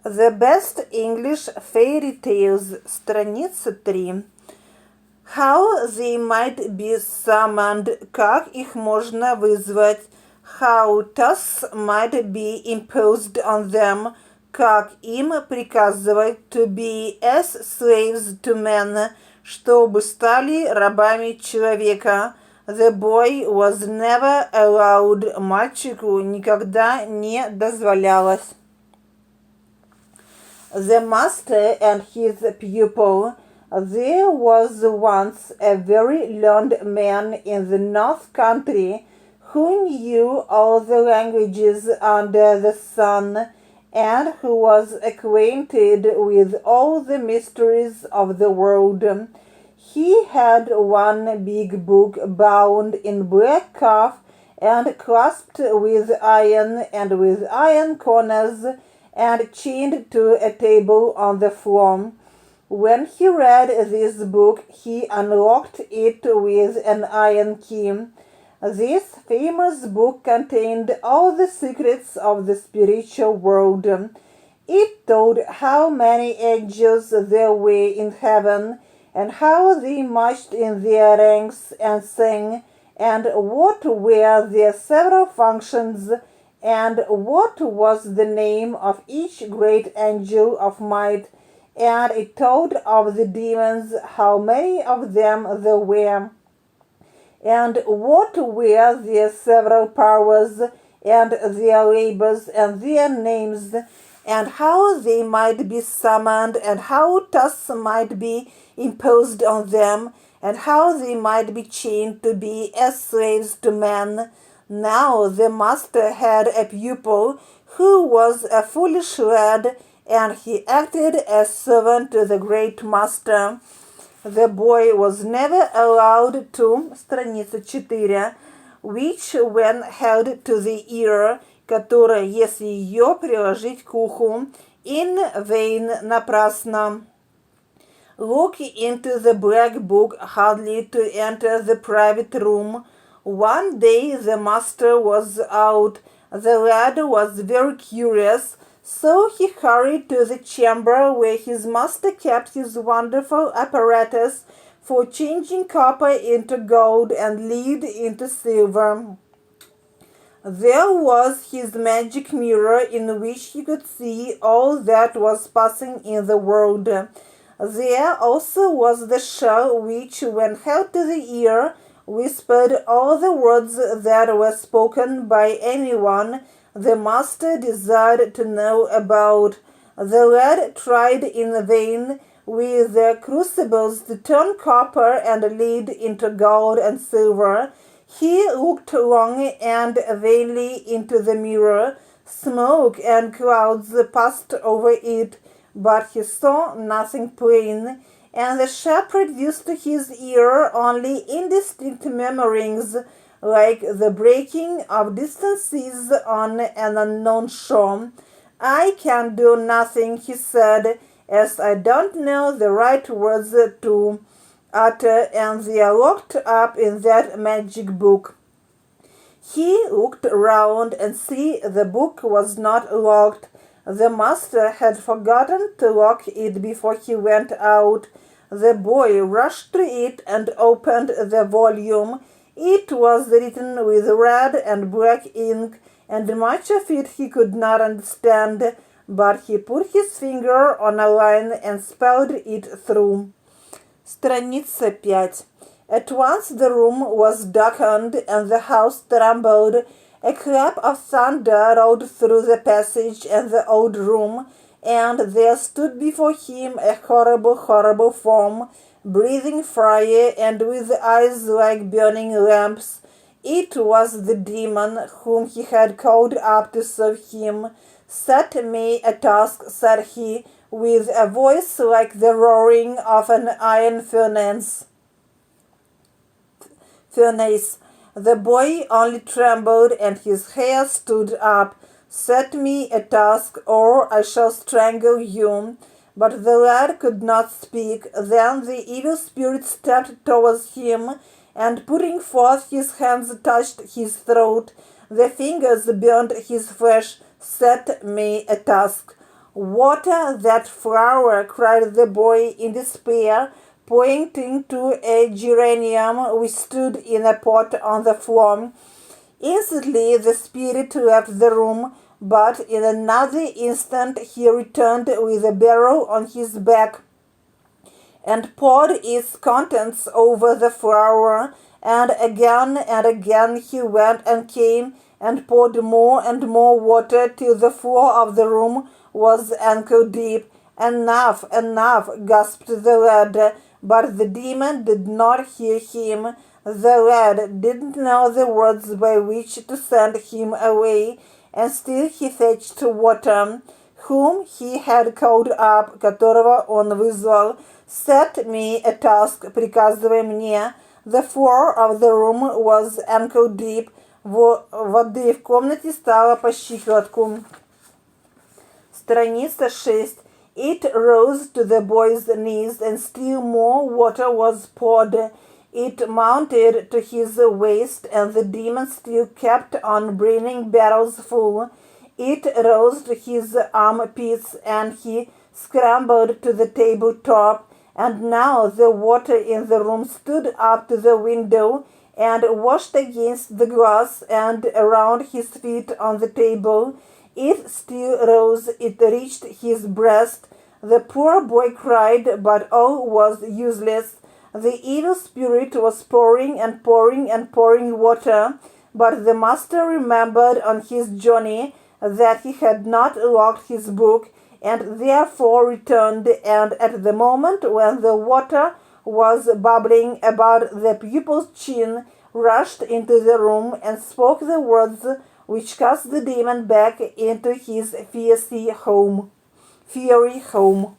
The Best English Fairy Tales, страница 3. How they might be summoned, как их можно вызвать. How tasks might be imposed on them, как им приказывать to be as slaves to men, чтобы стали рабами человека. The boy was never allowed, мальчику никогда не дозволялось. The master and his pupil. There was once a very learned man in the North Country who knew all the languages under the sun and who was acquainted with all the mysteries of the world. He had one big book bound in black calf and clasped with iron and with iron corners and chained to a table on the floor. When he read this book, he unlocked it with an iron key. This famous book contained all the secrets of the spiritual world. It told how many angels there were in heaven, and how they marched in their ranks and sang, and what were their several functions, and what was the name of each great angel of might, and it told of the demons, how many of them there were, and what were their several powers, and their labors, and their names, and how they might be summoned, and how tasks might be imposed on them, and how they might be chained to be as slaves to men. Now the master had a pupil who was a foolish lad, and he acted as servant to the great master. The boy was never allowed to, страница 4, which when held to the ear, которая, если ее приложить к уху, in vain, напрасно. Look into the black book, hardly to enter the private room. One day the master was out. The lad was very curious, so he hurried to the chamber where his master kept his wonderful apparatus for changing copper into gold and lead into silver. There was his magic mirror in which he could see all that was passing in the world. There also was the shell which, when held to the ear, whispered all the words that were spoken by anyone the master desired to know about. The lad tried in vain with the crucibles to turn copper and lead into gold and silver. He looked long and vainly into the mirror. Smoke and clouds passed over it, but he saw nothing plain, and the shell produced to his ear only indistinct murmurings, like the breaking of distant seas on an unknown shore. I can do nothing, he said, as I don't know the right words to utter, and they are locked up in that magic book. He looked round, and see, the book was not locked. The master had forgotten to lock it before he went out. The boy rushed to it and opened the volume. It was written with red and black ink, and much of it he could not understand, but he put his finger on a line and spelled it through. Страница 5. At once the room was darkened, and the house trembled. A clap of thunder rolled through the passage and the old room, and there stood before him a horrible, horrible form, breathing fire and with eyes like burning lamps. It was the demon whom he had called up to serve him. Set me a task, said he, with a voice like the roaring of an iron furnace. The boy only trembled, and his hair stood up. Set me a task, or I shall strangle you. But the lad could not speak. Then the evil spirit stepped towards him, and putting forth his hands touched his throat. The fingers burned his flesh. Set me a task. "Water that flower!" cried the boy in despair, pointing to a geranium which stood in a pot on the floor. Instantly the spirit left the room, but in another instant he returned with a barrel on his back and poured its contents over the flower, and again he went and came and poured more and more water till the floor of the room was ankle deep. "Enough, enough," gasped the lad, but the demon did not hear him. The lad didn't know the words by which to send him away, and still he fetched water. Whom he had called up, которого он вызвал, "Set me a task, приказывай мне." The floor of the room was ankle deep. Воды в комнате стало по щиколотку. Страница 6. It rose to the boy's knees, and still more water was poured. It mounted to his waist, and the demon still kept on bringing barrels full. It rose to his armpits, and he scrambled to the table top. And now the water in the room stood up to the window and washed against the glass and around his feet on the table. It still rose, it reached his breast. The poor boy cried, but all was useless. The evil spirit was pouring and pouring and pouring water, but the master remembered on his journey that he had not locked his book, and therefore returned, and at the moment when the water was bubbling about the pupil's chin, rushed into the room and spoke the words which cast the demon back into his fiery home.